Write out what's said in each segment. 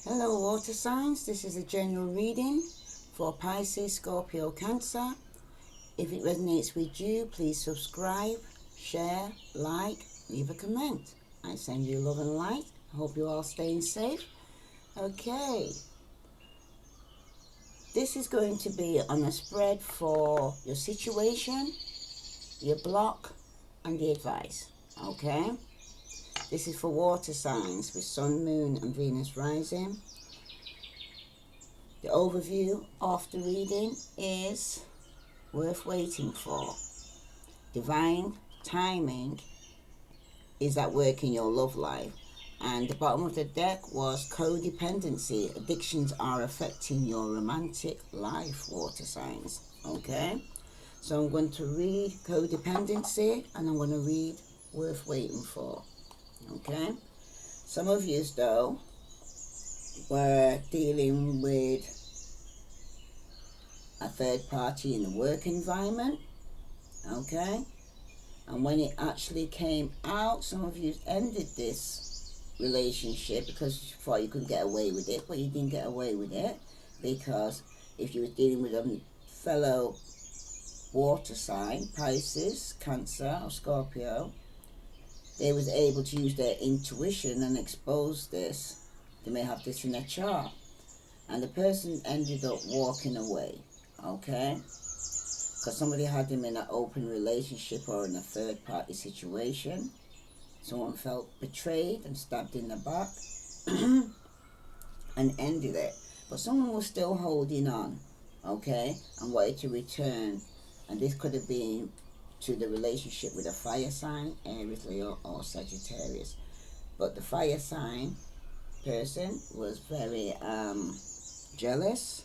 Hello water signs, this is a general reading for Pisces, Scorpio, Cancer. If it resonates with you, please subscribe, share, like, leave a comment. I send you love and light. I hope you're all staying safe. Okay, this is going to be on a spread for your situation, your block, and the advice. Okay, this is for water signs with Sun, Moon, and Venus rising. The overview of the reading is worth waiting for. Divine timing is at work in your love life. And the bottom of the deck was codependency. Addictions are affecting your romantic life, water signs. Okay? So I'm going to read codependency and I'm going to read worth waiting for. Okay? Some of you, though, were dealing with a third party in the work environment, okay? And when it actually came out, some of you ended this relationship because you thought you could get away with it, but you didn't get away with it because if you were dealing with a fellow water sign, Pisces, Cancer, or Scorpio, they was able to use their intuition and expose this. They may have this in their chart. And the person ended up walking away, okay? Because somebody had them in an open relationship or in a third party situation. Someone felt betrayed and stabbed in the back and ended it. But someone was still holding on, okay? And wanted to return. And this could have been to the relationship with a fire sign, Aries, Leo, or Sagittarius. But the fire sign person was very jealous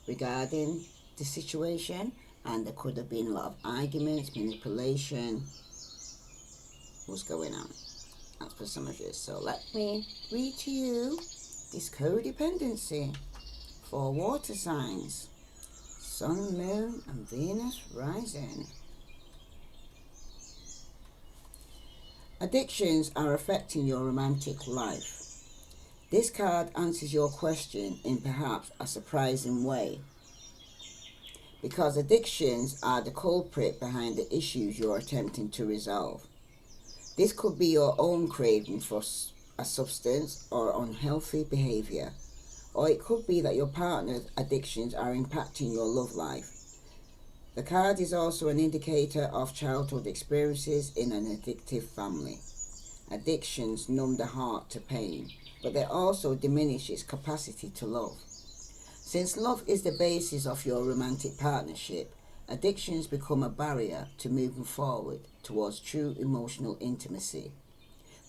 regarding the situation, and there could have been a lot of arguments, manipulation was going on. That's for some of you. So let me read to you this codependency for water signs, Sun, Moon, and Venus rising. Addictions are affecting your romantic life. This card answers your question in perhaps a surprising way, because addictions are the culprit behind the issues you're attempting to resolve. This could be your own craving for a substance or unhealthy behavior, or it could be that your partner's addictions are impacting your love life. The card is also an indicator of childhood experiences in an addictive family. Addictions numb the heart to pain, but they also diminish its capacity to love. Since love is the basis of your romantic partnership, addictions become a barrier to moving forward towards true emotional intimacy.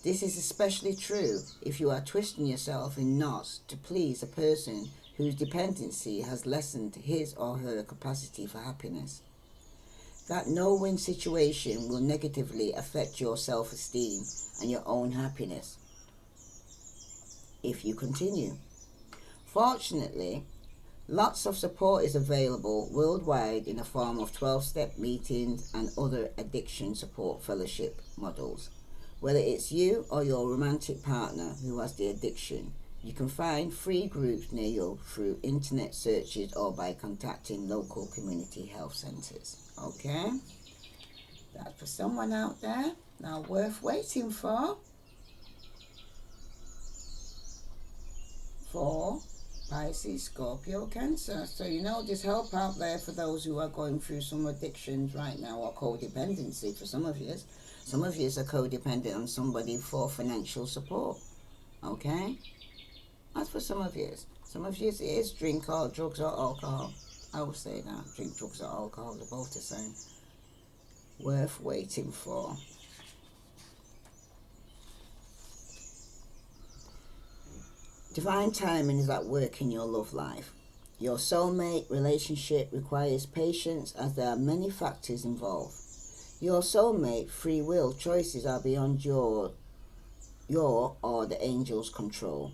This is especially true if you are twisting yourself in knots to please a person whose dependency has lessened his or her capacity for happiness. That no-win situation will negatively affect your self-esteem and your own happiness if you continue. Fortunately, lots of support is available worldwide in the form of 12-step meetings and other addiction support fellowship models. Whether it's you or your romantic partner who has the addiction, you can find free groups near you through internet searches or by contacting local community health centres. Okay? That's for someone out there. Now worth waiting for Pisces, Scorpio, Cancer. So you know there's help out there for those who are going through some addictions right now, or codependency for some of you. Some of you are codependent on somebody for financial support. Okay? That's for some of you. Some of you it is drink or drugs or alcohol. I will say that. Drink, drugs or alcohol, they're both the same. Worth waiting for. Divine timing is at work in your love life. Your soulmate relationship requires patience as there are many factors involved. Your soulmate free will choices are beyond your or the angel's control,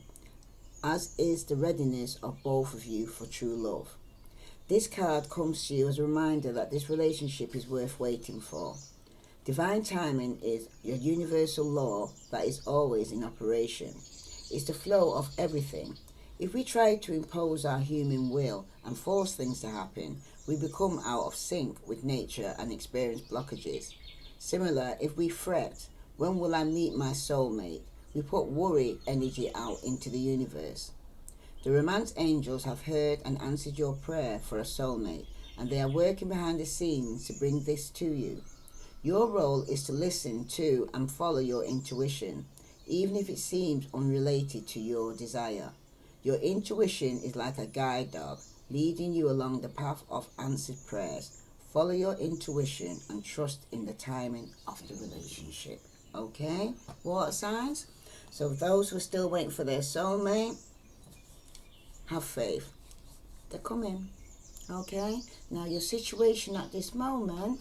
as is the readiness of both of you for true love. This card comes to you as a reminder that this relationship is worth waiting for. Divine timing is your universal law that is always in operation. It's the flow of everything. If we try to impose our human will and force things to happen, we become out of sync with nature and experience blockages. Similar, if we fret, when will I meet my soulmate? We put worry energy out into the universe. The romance angels have heard and answered your prayer for a soulmate, and they are working behind the scenes to bring this to you. Your role is to listen to and follow your intuition, even if it seems unrelated to your desire. Your intuition is like a guide dog, leading you along the path of answered prayers. Follow your intuition and trust in the timing of the relationship. Okay, water signs? So those who are still waiting for their soulmate, have faith. They're coming. Okay, now your situation at this moment,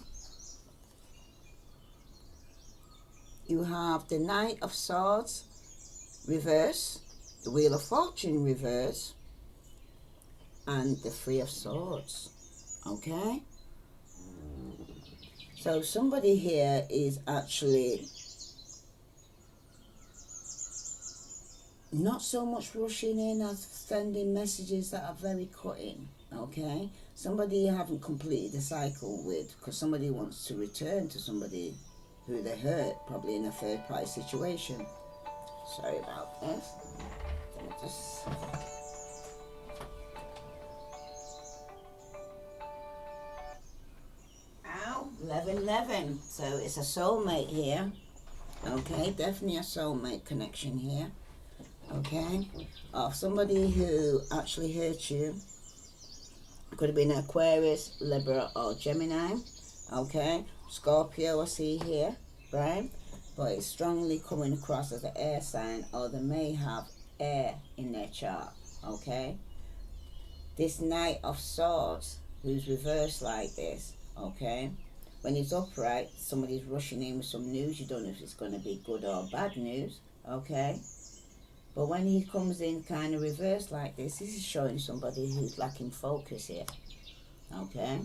you have the Knight of Swords reverse, the Wheel of Fortune reverse, and the Three of Swords. Okay, so somebody here is actually not so much rushing in as sending messages that are very cutting. Okay, somebody you haven't completed the cycle with, because somebody wants to return to somebody who they hurt, probably in a third party situation. Sorry about this. Let me just... Ow, 1111. So it's a soulmate here. Okay, definitely a soulmate connection here. Okay, of somebody who actually hurt you. It could have been Aquarius, Libra, or Gemini. Okay, Scorpio I see here, right? But it's strongly coming across as an air sign, or they may have air in their chart. Okay, this Knight of Swords, who's reversed like this. Okay, when he's upright, somebody's rushing in with some news. You don't know if it's going to be good or bad news. Okay, but when he comes in kind of reversed like this is showing somebody who's lacking focus here. Okay,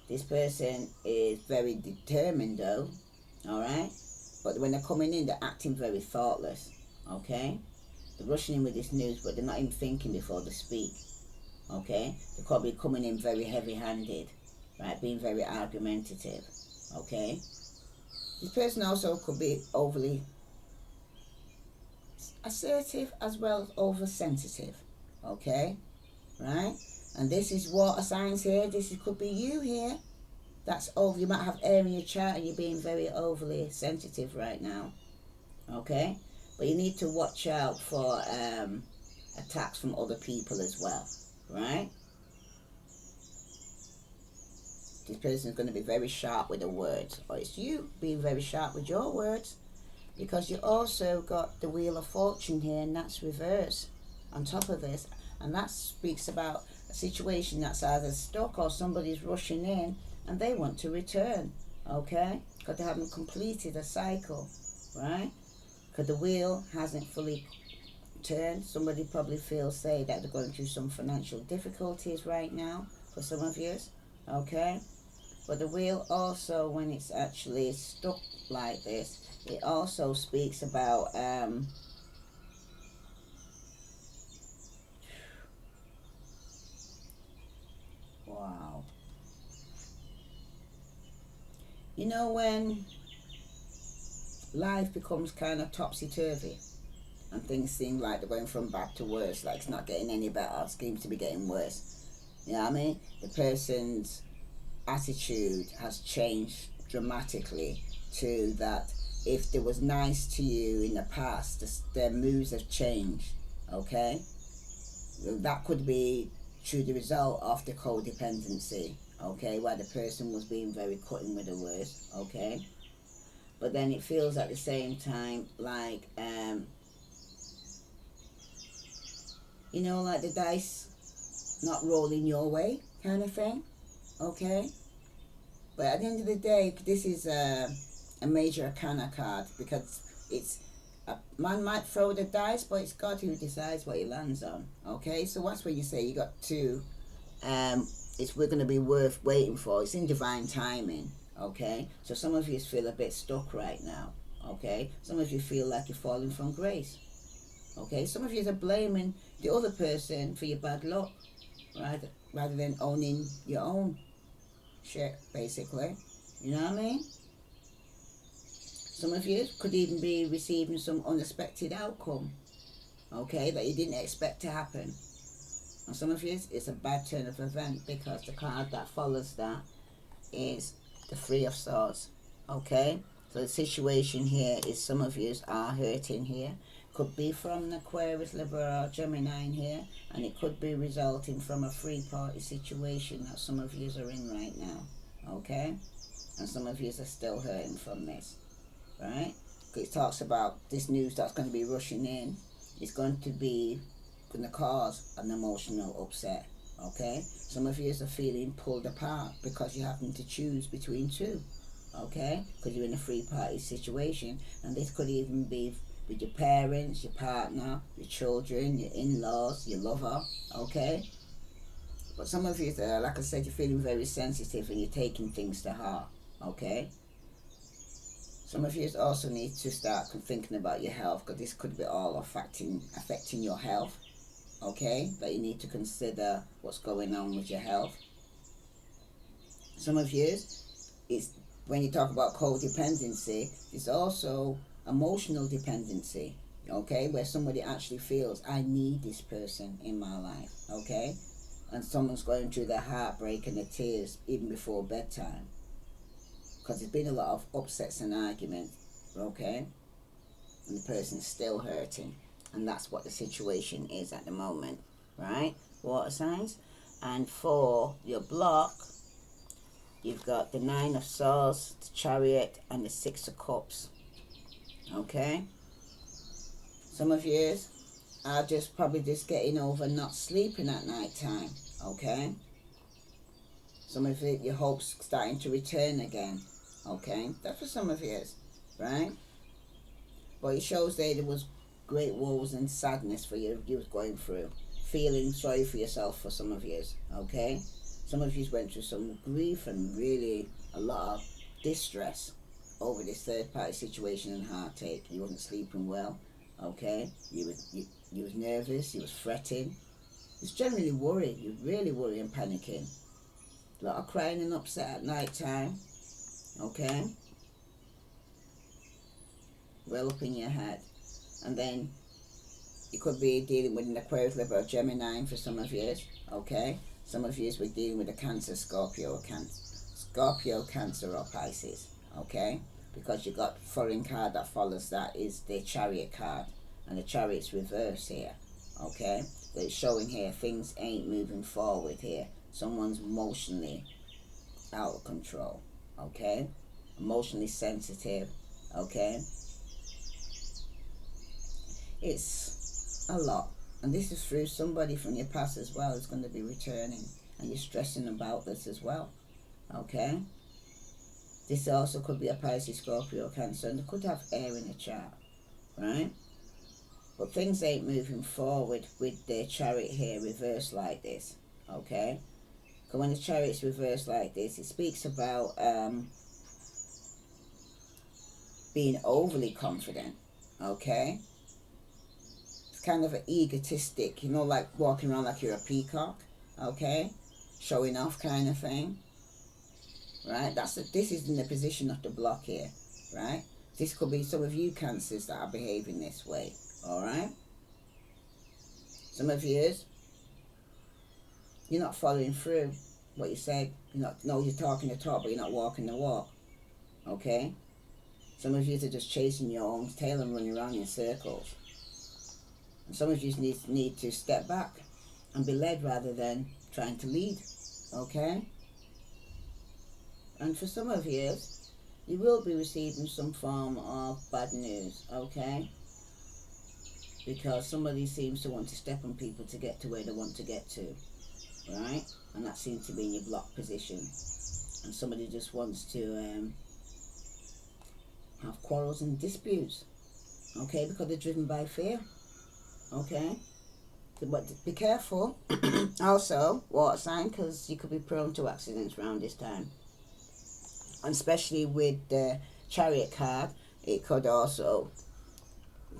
this person is very determined though. All right, but when they're coming in, they're acting very thoughtless. Okay, they're rushing in with this news, but they're not even thinking before they speak. Okay, they're probably coming in very heavy-handed, right, being very argumentative. Okay, this person also could be overly assertive as well as oversensitive. Okay, right, and this is water signs here. This could be you here. That's over. You might have air in your chart and you're being very overly sensitive right now. Okay, but you need to watch out for attacks from other people as well, right? This person is going to be very sharp with the words, or it's you being very sharp with your words, because you also got the Wheel of Fortune here, and that's reverse on top of this, and that speaks about a situation that's either stuck or somebody's rushing in and they want to return. Okay, because they haven't completed a cycle, right? Because the wheel hasn't fully turned. Somebody probably feels, say, that they're going through some financial difficulties right now for some of you. Okay, but the wheel also, when it's actually stuck like this, it also speaks about wow, you know, when life becomes kind of topsy-turvy and things seem like they're going from bad to worse, like it's not getting any better, it seems to be getting worse. You know what I mean? The person's attitude has changed dramatically to that if they was nice to you in the past, their moves have changed. Okay, that could be through the result of the codependency. Okay, where the person was being very cutting with the words. Okay, but then it feels at the same time like you know, like the dice not rolling your way kind of thing. Okay, but at the end of the day, this is a major arcana card, because it's a man might throw the dice, but it's God who decides what he lands on. Okay, so that's where you say you got two. It's we're going to be worth waiting for. It's in divine timing. Okay, so some of you feel a bit stuck right now. Okay, some of you feel like you're falling from grace. Okay, some of you are blaming the other person for your bad luck, right? Rather than owning your own shit, basically. You know what I mean? Some of you could even be receiving some unexpected outcome, okay, that you didn't expect to happen. And some of you, it's a bad turn of event, because the card that follows that is the Three of Swords, okay? So the situation here is some of you are hurting here. Could be from an Aquarius, Libra, or Gemini in here, and it could be resulting from a three-party situation that some of you are in right now, okay? And some of you are still hurting from this, right? It talks about this news that's going to be rushing in is going to cause an emotional upset, okay? Some of you are feeling pulled apart because you're having to choose between two, okay? Because you're in a three-party situation, and this could even be with your parents, your partner, your children, your in-laws, your lover, okay? But some of you, like I said, you're feeling very sensitive and you're taking things to heart, okay? Some of you also need to start thinking about your health, because this could be all affecting your health, okay? That you need to consider what's going on with your health. Some of you, it's when you talk about codependency, it's also emotional dependency, okay? Where somebody actually feels, I need this person in my life, okay? And someone's going through the heartbreak and the tears even before bedtime, because there's been a lot of upsets and arguments, okay? And the person's still hurting. And that's what the situation is at the moment, right? Water signs. And for your block, you've got the Nine of Swords, the Chariot, and the Six of Cups, okay? Some of you are probably just getting over not sleeping at night time, okay? Some of you, your hope's starting to return again, okay? That's for some of you, right? But it shows that there was great woes and sadness for you was going through. Feeling sorry for yourself for some of you, okay? Some of you went through some grief and really a lot of distress over this third party situation and heartache. You wasn't sleeping well, okay? You was nervous, you was fretting. You was generally worried, you was really worried and panicking. A lot of crying and upset at night time, okay? Well up in your head. And then you could be dealing with an Aquarius, Libra, or Gemini for some of you, okay? Some of you were dealing with a Cancer, Scorpio, Cancer, or Pisces, okay? Because you got foreign card that follows that is the Chariot card, and the Chariot's reverse here, okay? So it's showing here things ain't moving forward here. Someone's emotionally out of control, okay? Emotionally sensitive, okay? It's a lot, and this is through somebody from your past as well who's going to be returning, and you're stressing about this as well, okay? This also could be a Pisces, Scorpio, Cancer, and they could have air in the chart, right? But things ain't moving forward with the Chariot here reversed like this, okay? Because when the Chariot's reversed like this, it speaks about being overly confident, okay? Kind of an egotistic, like walking around like you're a peacock, okay, showing off kind of thing, right? This is in the position of the block here, right? This could be some of you Cancers that are behaving this way, all right? Some of you, you're not following through what you said. You're talking the talk, but you're not walking the walk, okay? Some of you are just chasing your own tail and running around in circles. Some of you need to step back and be led rather than trying to lead, okay? And for some of you, you will be receiving some form of bad news, okay? Because somebody seems to want to step on people to get to where they want to get to, right? And that seems to be in your block position. And somebody just wants to have quarrels and disputes, okay? Because they're driven by fear. Okay, but be careful also, water sign, because you could be prone to accidents around this time. And especially with the Chariot card, it could also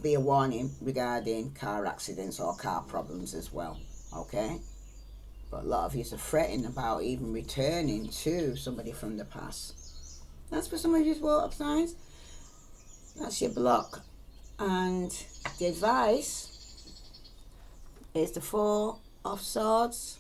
be a warning regarding car accidents or car problems as well. Okay, but a lot of you are fretting about even returning to somebody from the past. That's for some of you water signs. That's your block. And the advice is the Four of Swords.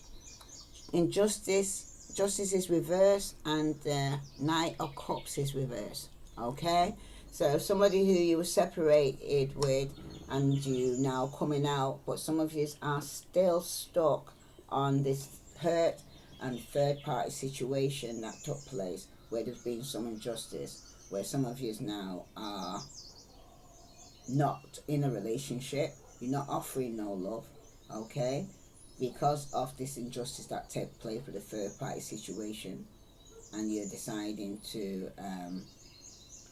Injustice, justice is reversed, and the Knight of Cups is reversed. Okay, so somebody who you were separated with and you now coming out, but some of you are still stuck on this hurt and third party situation that took place where there's been some injustice, where some of you now are not in a relationship, you're not offering no love, okay, because of this injustice that took place with a third party situation, and you're deciding to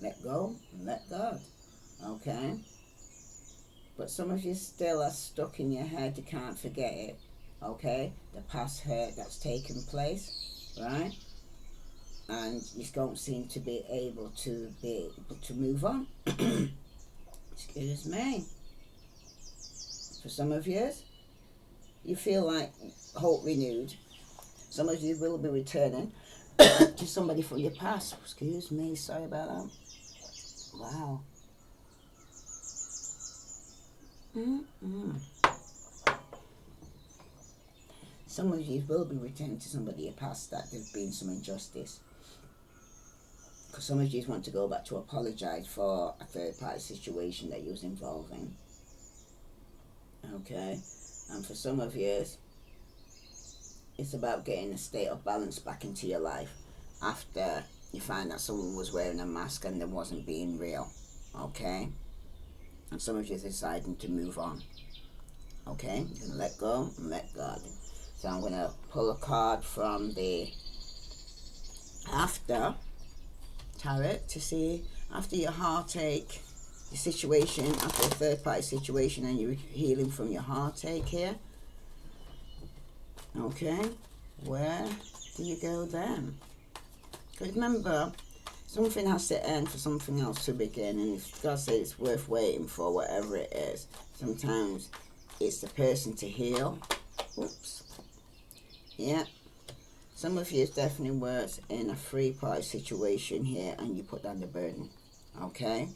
let go and let God, okay. But some of you still are stuck in your head, you can't forget it, okay, the past hurt that's taken place, right, and you don't seem to be able to move on. Excuse me. For some of you, you feel like hope renewed. Some of you will be returning to somebody from your past. Excuse me, sorry about that. Wow. Some of you will be returning to somebody your past that there's been some injustice. Because some of you want to go back to apologise for a third party situation that you was involved in. Okay, and for some of you, it's about getting a state of balance back into your life after you find that someone was wearing a mask and they wasn't being real. Okay, and some of you are deciding to move on. Okay, you're going to let go and let God. So I'm going to pull a card from the After Tarot to see, after your heartache, your situation, after a third party situation, and you're healing from your heartache here. Okay, where do you go then? Because remember, something has to end for something else to begin, and if God says it's worth waiting for, whatever it is, sometimes it's the person to heal. Oops. Yeah. Some of you definitely works in a three-party situation here, and you put down the burden. Okay?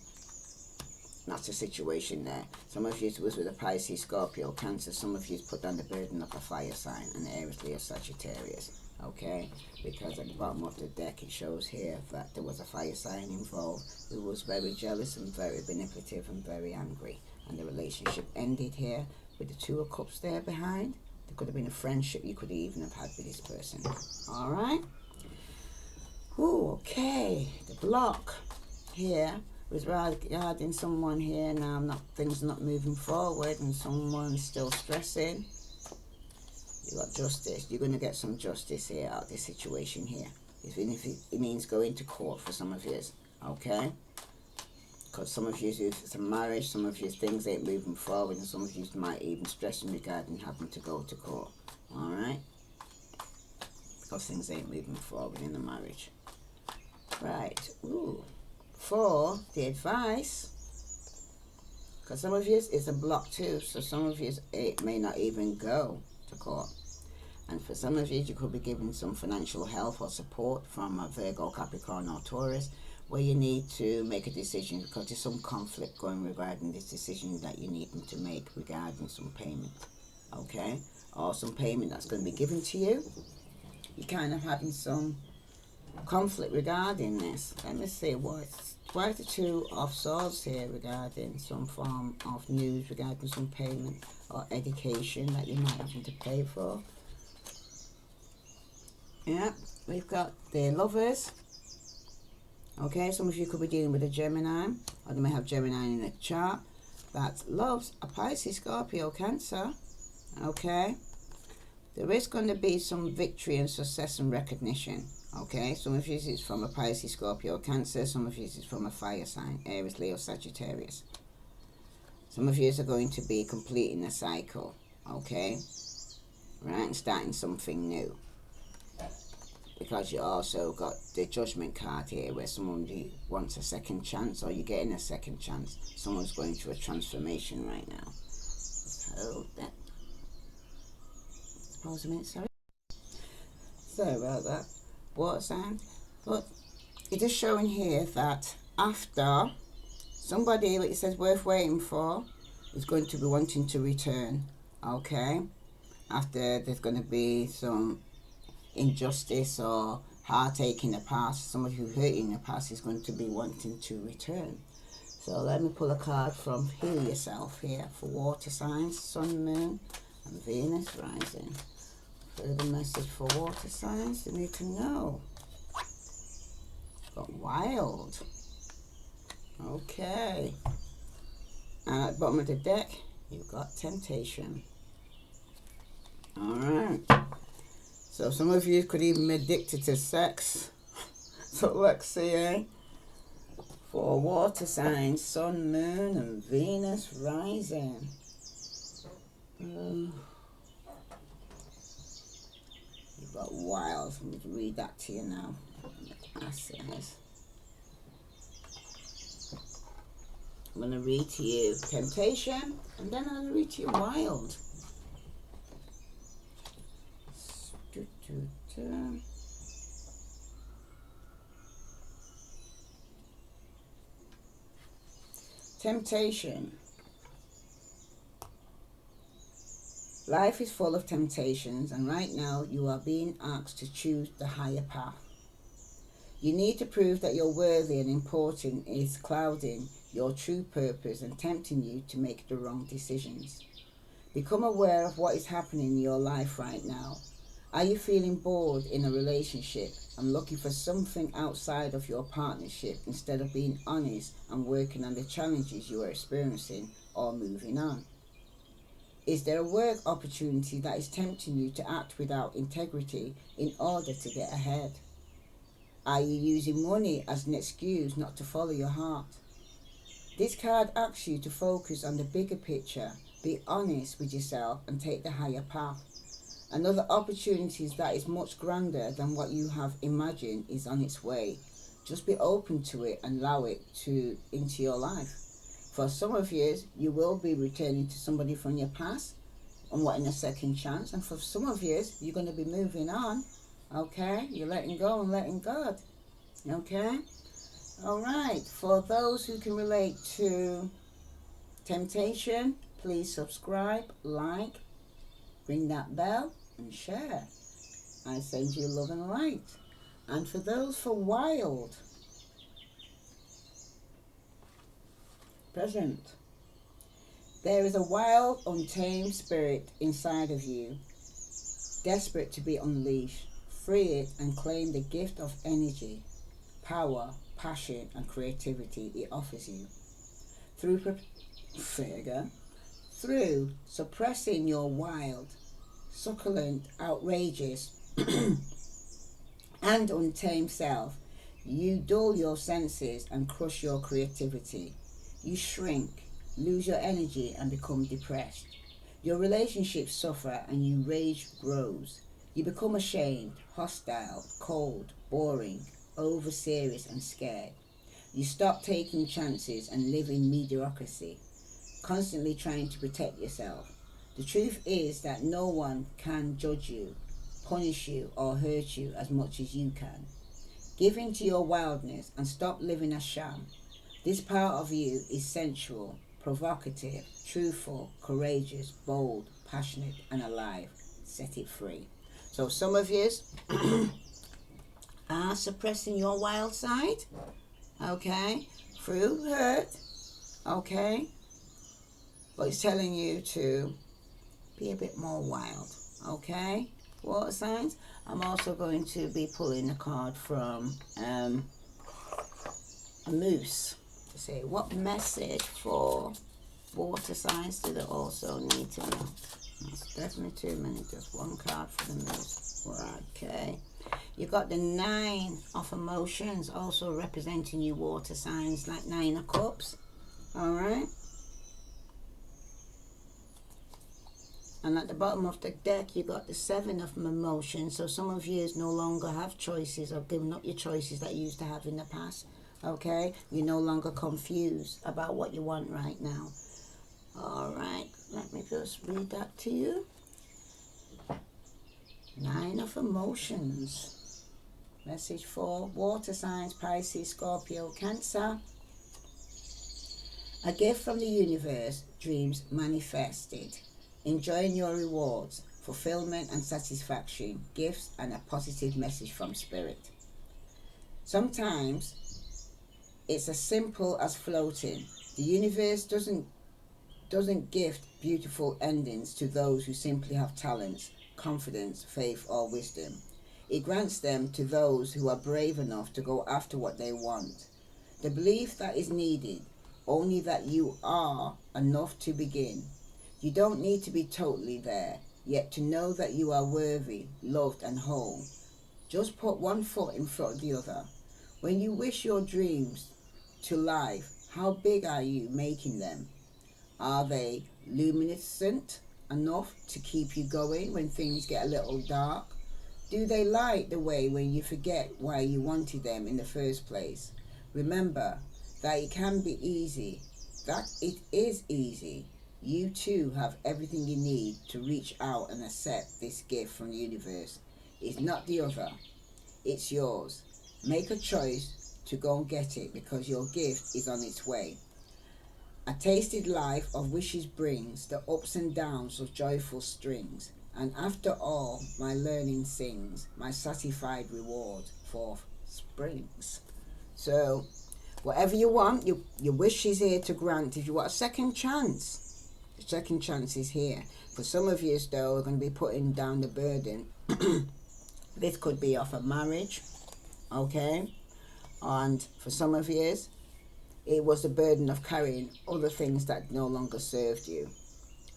That's the situation there. Some of you was with a Pisces, Scorpio, Cancer. Some of you put down the burden of a fire sign, an Aries, Leo, Sagittarius. Okay? Because at the bottom of the deck it shows here that there was a fire sign involved who was very jealous and very manipulative and very angry. And the relationship ended here with the Two of Cups there behind. There could have been a friendship you could even have had with this person. Alright? Ooh, okay. The block here was regarding someone here now, things are not moving forward and someone's still stressing. You got justice. You're going to get some justice here out of this situation here. Even if it means going to court for some of you. Okay? Because some of you, if it's a marriage, some of you things ain't moving forward, and some of you might even stress regarding having to go to court. Alright? Because things ain't moving forward in the marriage. Right. Ooh. For the advice, because some of you it's a block too, so some of you it may not even go to court. And for some of you could be given some financial help or support from a Virgo, Capricorn or Taurus, where you need to make a decision because there's some conflict going regarding this decision that you need to make regarding some payment, okay, or some payment that's going to be given to you. You're kind of having some conflict regarding this. Let me see, why is the Two of Swords here regarding some form of news regarding some payment or education that you might have to pay for. Yeah, we've got the Lovers. Okay, some of you could be dealing with a Gemini, or they may have Gemini in the chart that loves a Pisces, Scorpio, Cancer. Okay, there is going to be some victory and success and recognition. Okay, some of you is from a Pisces, Scorpio, Cancer. Some of you is from a fire sign, Aries, Leo, Sagittarius. Some of you are going to be completing a cycle. Okay, right, and starting something new. because you also got the Judgment card here, where someone wants a second chance, or you're getting a second chance. Someone's going through a transformation right now. Hold that. Pause a minute, sorry. Sorry about that. Water sign. But it is showing here that after somebody, like it says, worth waiting for, is going to be wanting to return. Okay? After there's going to be some injustice or heartache in the past, somebody who hurt you in the past is going to be wanting to return. So let me pull a card from Heal Yourself here for water signs, Sun, Moon and Venus rising. Further message for water signs they need to know. Got Wild. Okay. And at the bottom of the deck, you've got Temptation. Alright. So some of you could even be addicted to sex. So let's see, for water signs, Sun, Moon and Venus rising. You've got Wild. Let me read that to you now. I'm going to read to you Temptation, and then I'm going to read to you Wild. Temptation. Life is full of temptations, and right now you are being asked to choose the higher path. You need to prove that you're worthy and important is clouding your true purpose and tempting you to make the wrong decisions. Become aware of what is happening in your life right now. Are you feeling bored in a relationship and looking for something outside of your partnership instead of being honest and working on the challenges you are experiencing or moving on? Is there a work opportunity that is tempting you to act without integrity in order to get ahead? Are you using money as an excuse not to follow your heart? This card asks you to focus on the bigger picture, be honest with yourself and take the higher path. Another opportunity that is much grander than what you have imagined is on its way. Just be open to it and allow it into your life. For some of you, you will be returning to somebody from your past and wanting a second chance. And for some of you, you're going to be moving on. Okay? You're letting go and letting God. Okay? Alright. For those who can relate to Temptation, please subscribe, like, ring that bell and share. I send you love and light. And for those for Wild, present. There is a wild, untamed spirit inside of you, desperate to be unleashed. Free it and claim the gift of energy, power, passion and creativity it offers you. Through suppressing your wild, succulent, outrageous and untamed self, you dull your senses and crush your creativity. You shrink, lose your energy and become depressed. Your relationships suffer and your rage grows. You become ashamed, hostile, cold, boring, over-serious and scared. You stop taking chances and live in mediocrity, constantly trying to protect yourself. The truth is that no one can judge you, punish you or hurt you as much as you can. Give in to your wildness and stop living a sham. This part of you is sensual, provocative, truthful, courageous, bold, passionate and alive. Set it free. So some of you are suppressing your wild side, okay, through hurt, okay, but it's telling you to be a bit more wild, okay, water signs. I'm also going to be pulling a card from a moose to say what message for water signs do they also need to know. That's definitely too many, just one card for the moose. Okay. You've got the 9 of emotions also representing you water signs, like 9 of cups. Alright. And at the bottom of the deck, you got the Seven of Emotions. So some of you no longer have choices, or giving up your choices that you used to have in the past. Okay? You're no longer confused about what you want right now. All right. Let me just read that to you. Nine of Emotions. Message for water signs, Pisces, Scorpio, Cancer. A gift from the universe, dreams manifested. Enjoying your rewards, fulfillment and satisfaction, gifts and a positive message from spirit. Sometimes it's as simple as floating. The universe doesn't gift beautiful endings to those who simply have talents, confidence, faith or wisdom. It grants them to those who are brave enough to go after what they want. The belief that is needed, only that you are enough to begin. You don't need to be totally there, yet to know that you are worthy, loved and whole. Just put one foot in front of the other. When you wish your dreams to life, how big are you making them? Are they luminescent enough to keep you going when things get a little dark? Do they light the way when you forget why you wanted them in the first place? Remember that it can be easy, that it is easy. You too have everything you need to reach out and accept this gift from the universe. It's not the other, it's yours. Make a choice to go and get it because your gift is on its way. A tasted life of wishes brings the ups and downs of joyful strings. And after all, my learning sings, my satisfied reward forth springs. So, whatever you want, your wish is here to grant. If you want a second chance, the second chance is here. For some of you, though, are going to be putting down the burden. This could be off a marriage, okay? And for some of you, it was the burden of carrying other things that no longer served you.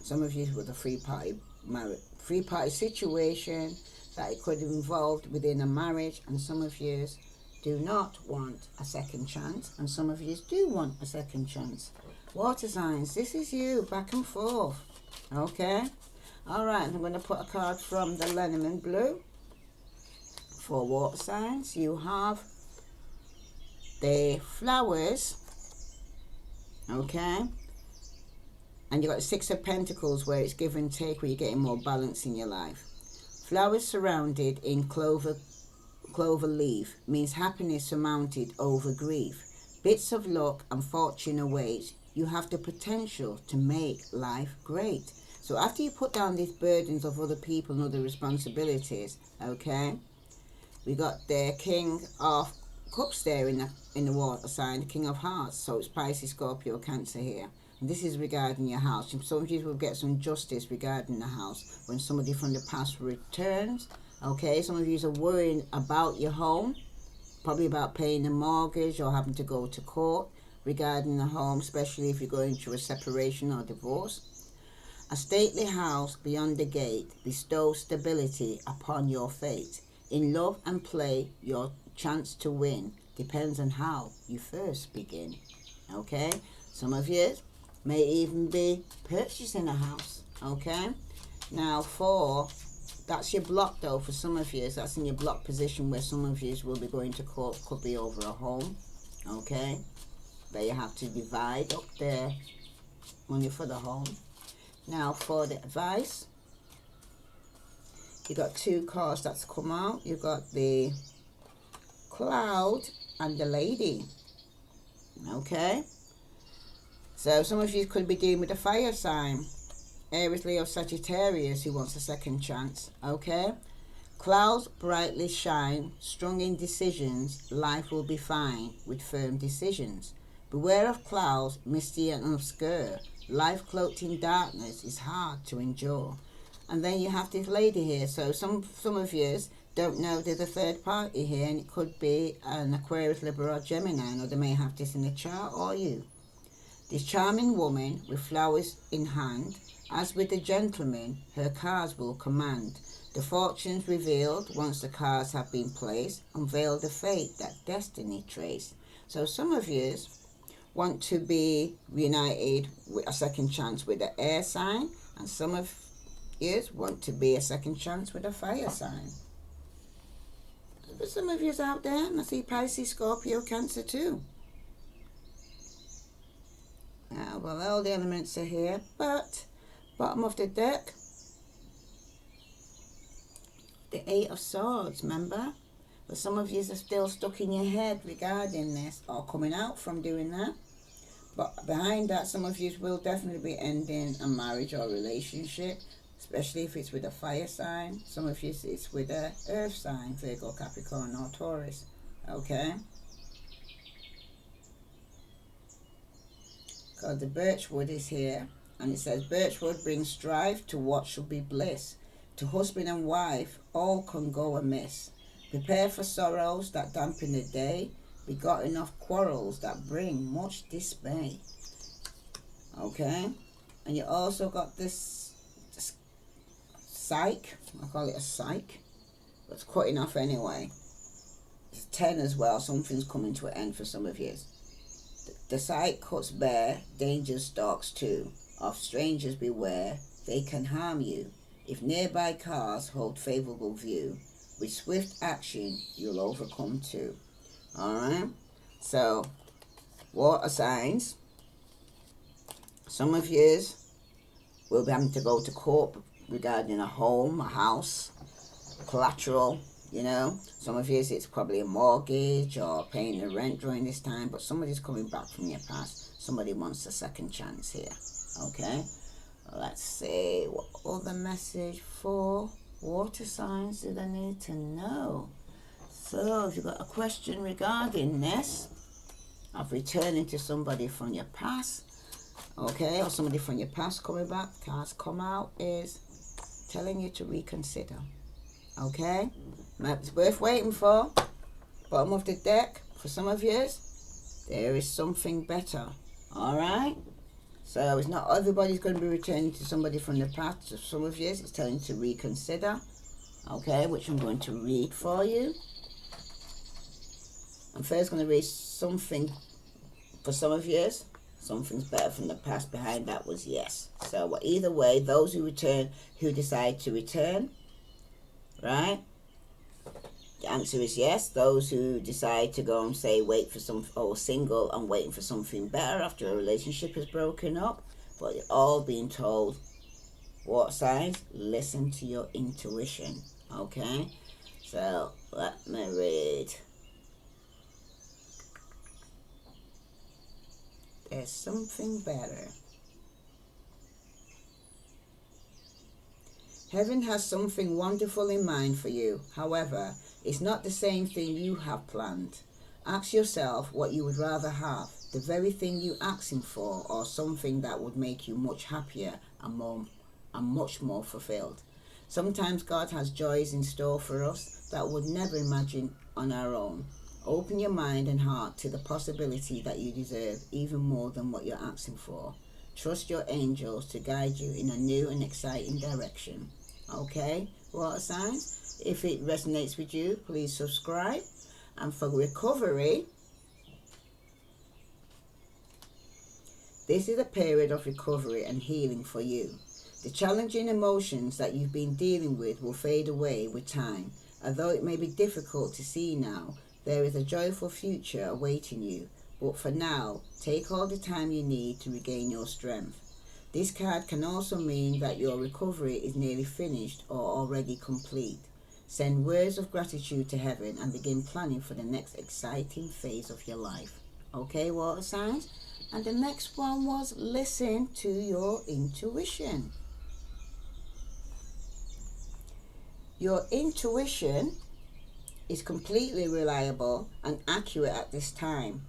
Some of you with a three-party situation that it could have involved within a marriage, and some of you do not want a second chance, and some of you do want a second chance. Water signs, this is you, back and forth. Okay? Alright, I'm going to put a card from the Lenormand Blue. For water signs, you have the flowers. Okay? And you've got the Six of Pentacles where it's give and take, where you're getting more balance in your life. Flowers surrounded in clover leaf means happiness surmounted over grief. Bits of luck and fortune await. You have the potential to make life great. So after you put down these burdens of other people and other responsibilities, okay, we got the King of Cups there in the water sign, the King of Hearts. So it's Pisces, Scorpio, Cancer here. And this is regarding your house. Some of you will get some justice regarding the house when somebody from the past returns. Okay, some of you are worrying about your home, probably about paying a mortgage or having to go to court regarding the home, especially if you're going through a separation or divorce. A stately house beyond the gate bestows stability upon your fate. In love and play, your chance to win depends on how you first begin. Okay, some of you may even be purchasing a house. Okay, now that's your block though. For some of you, that's in your block position where some of you will be going to court. Could be over a home. Okay, there you have to divide up the money for the home. Now for the advice, you got two cards that's come out. You got the Cloud and the Lady. Okay, so some of you could be dealing with a fire sign, Aries, Leo, Sagittarius, who wants a second chance. Okay, clouds brightly shine, strong in decisions. Life will be fine with firm decisions. Beware of clouds, misty and obscure. Life cloaked in darkness is hard to endure. And then you have this lady here. So some of you don't know there's a third party here, and it could be an Aquarius, Libra or Gemini, or they may have this in the chart, or you. This charming woman with flowers in hand, as with the gentleman, her cards will command. The fortunes revealed once the cards have been placed, unveil the fate that destiny traced. So some of you want to be reunited with a second chance with the air sign, and some of is want to be a second chance with a fire sign. But some of you's out there, and I see Pisces, Scorpio, Cancer too. Well, all the elements are here, but bottom of the deck, the Eight of Swords, remember? But some of you are still stuck in your head regarding this, or coming out from doing that. But behind that, some of you will definitely be ending a marriage or relationship, especially if it's with a fire sign. Some of you, it's with a earth sign, Virgo, Capricorn, or Taurus. Okay? Because the birchwood is here, and it says, birchwood brings strife to what should be bliss. To husband and wife, all can go amiss. Prepare for sorrows that dampen the day, begotten of quarrels that bring much dismay. Okay? And you also got this psych. I call it a psych. But it's cutting off anyway. It's 10 as well. Something's coming to an end for some of you. The psych cuts bare, danger stalks too. Of strangers beware, they can harm you. If nearby cars hold favourable view, with swift action you'll overcome too. Alright? So, water signs. Some of yous will be having to go to court regarding a home, a house, collateral, you know. Some of yous it's probably a mortgage or paying the rent during this time, but somebody's coming back from your past. Somebody wants a second chance here. Okay? Let's see, what other message for water signs do they need to know? So, if you've got a question regarding this, of returning to somebody from your past, okay, or somebody from your past coming back, cards come out is telling you to reconsider. Okay? It's worth waiting for. Bottom of the deck, for some of you, there is something better. Alright? So it's not everybody's going to be returning to somebody from the past. So some of you, it's telling you to reconsider. Okay, which I'm going to read for you. I'm first going to read something for some of you. Something's better from the past. Behind that was yes. So well, either way, those who return, who decide to return, right? The answer is yes. Those who decide to go and say wait for some, or single and waiting for something better after a relationship is broken up, but you're all being told, what signs? Listen to your intuition. Okay? So let me read. There's something better. Heaven has something wonderful in mind for you. However, it's not the same thing you have planned. Ask yourself what you would rather have, the very thing you're asking for, or something that would make you much happier and much more fulfilled. Sometimes God has joys in store for us that we would never imagine on our own. Open your mind and heart to the possibility that you deserve even more than what you're asking for. Trust your angels to guide you in a new and exciting direction. Okay, water signs? If it resonates with you, please subscribe. And for recovery, this is a period of recovery and healing for you. The challenging emotions that you've been dealing with will fade away with time. Although it may be difficult to see now, there is a joyful future awaiting you. But for now, take all the time you need to regain your strength. This card can also mean that your recovery is nearly finished or already complete. Send words of gratitude to heaven and begin planning for the next exciting phase of your life. Okay, water signs? And the next one was listen to your intuition. Your intuition is completely reliable and accurate at this time.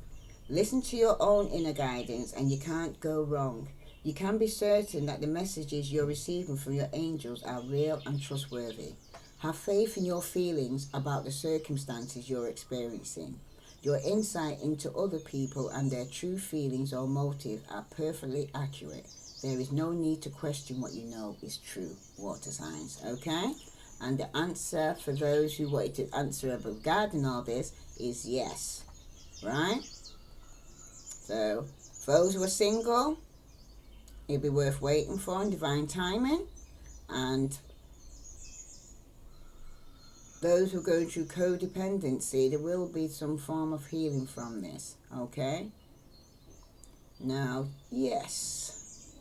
Listen to your own inner guidance and you can't go wrong. You can be certain that the messages you're receiving from your angels are real and trustworthy. Have faith in your feelings about the circumstances you're experiencing. Your insight into other people and their true feelings or motives are perfectly accurate. There is no need to question what you know is true, water signs, okay? And the answer for those who wanted to answer regarding all this is yes, right? So, for those who are single, it'll be worth waiting for in divine timing. And those who are going through codependency, there will be some form of healing from this, okay? Now, yes.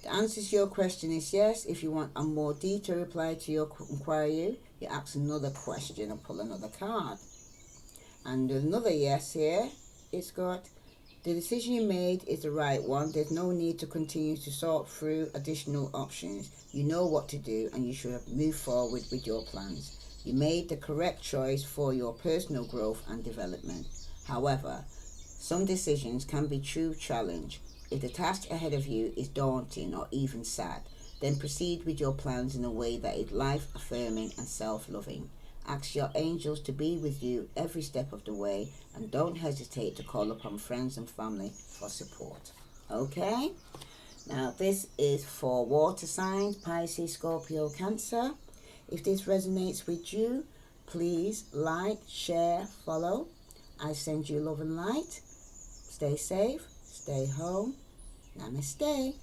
The answer to your question is yes. If you want a more detailed reply to your inquiry, you ask another question or pull another card. And another yes here, it's got, the decision you made is the right one. There's no need to continue to sort through additional options. You know what to do and you should move forward with your plans. You made the correct choice for your personal growth and development. However, some decisions can be true challenge. If the task ahead of you is daunting or even sad, then proceed with your plans in a way that is life-affirming and self-loving. Ask your angels to be with you every step of the way, and don't hesitate to call upon friends and family for support. Okay? Now this is for water signs, Pisces, Scorpio, Cancer. If this resonates with you, please like, share, follow. I send you love and light. Stay safe, stay home. Namaste.